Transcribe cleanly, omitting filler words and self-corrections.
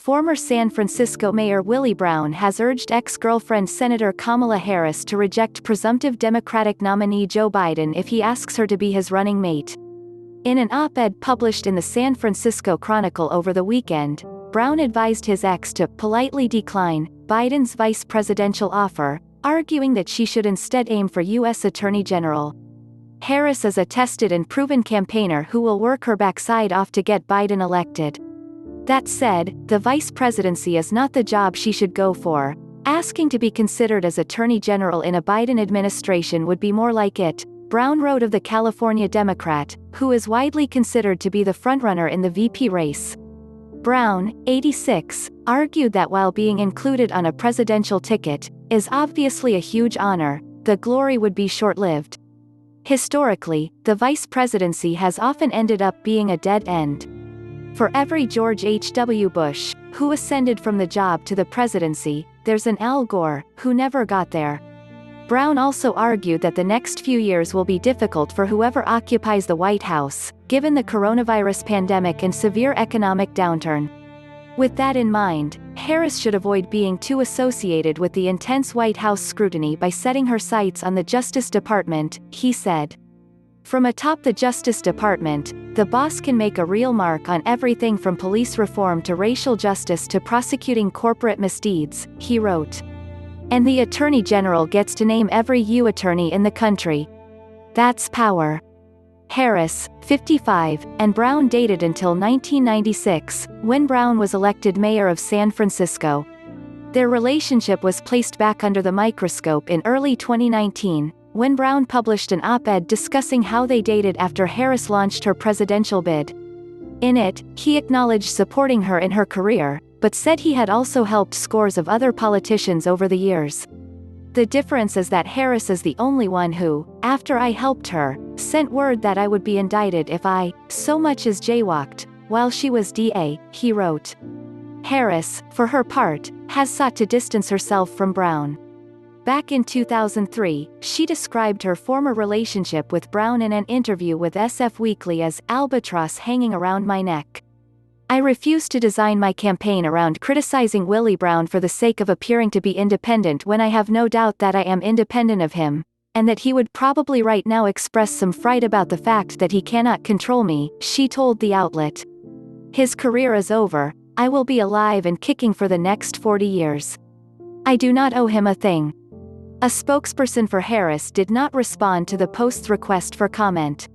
Former San Francisco Mayor Willie Brown has urged ex-girlfriend Senator Kamala Harris to reject presumptive Democratic nominee Joe Biden if he asks her to be his running mate. In an op-ed published in the San Francisco Chronicle over the weekend, Brown advised his ex to politely decline Biden's vice presidential offer, arguing that she should instead aim for U.S. Attorney General. Harris is a tested and proven campaigner who will work her backside off to get Biden elected. That said, the vice presidency is not the job she should go for. Asking to be considered as Attorney General in a Biden administration would be more like it, Brown wrote of the California Democrat, who is widely considered to be the frontrunner in the VP race. Brown, 86, argued that while being included on a presidential ticket is obviously a huge honor, the glory would be short-lived. Historically, the vice presidency has often ended up being a dead end. For every George H.W. Bush, who ascended from the job to the presidency, there's an Al Gore, who never got there. Brown also argued that the next few years will be difficult for whoever occupies the White House, given the coronavirus pandemic and severe economic downturn. With that in mind, Harris should avoid being too associated with the intense White House scrutiny by setting her sights on the Justice Department, he said. From atop the Justice Department, the boss can make a real mark on everything from police reform to racial justice to prosecuting corporate misdeeds, he wrote. And the Attorney General gets to name every U attorney in the country. That's power. Harris, 55, and Brown dated until 1996, when Brown was elected mayor of San Francisco. Their relationship was placed back under the microscope in early 2019, when Brown published an op-ed discussing how they dated after Harris launched her presidential bid. In it, he acknowledged supporting her in her career, but said he had also helped scores of other politicians over the years. The difference is that Harris is the only one who, after I helped her, sent word that I would be indicted if I so much as jaywalked, while she was DA, he wrote. Harris, for her part, has sought to distance herself from Brown. Back in 2003, she described her former relationship with Brown in an interview with SF Weekly as albatross hanging around my neck. I refuse to design my campaign around criticizing Willie Brown for the sake of appearing to be independent when I have no doubt that I am independent of him, and that he would probably right now express some fright about the fact that he cannot control me, she told the outlet. His career is over, I will be alive and kicking for the next 40 years. I do not owe him a thing. A spokesperson for Harris did not respond to the Post's request for comment.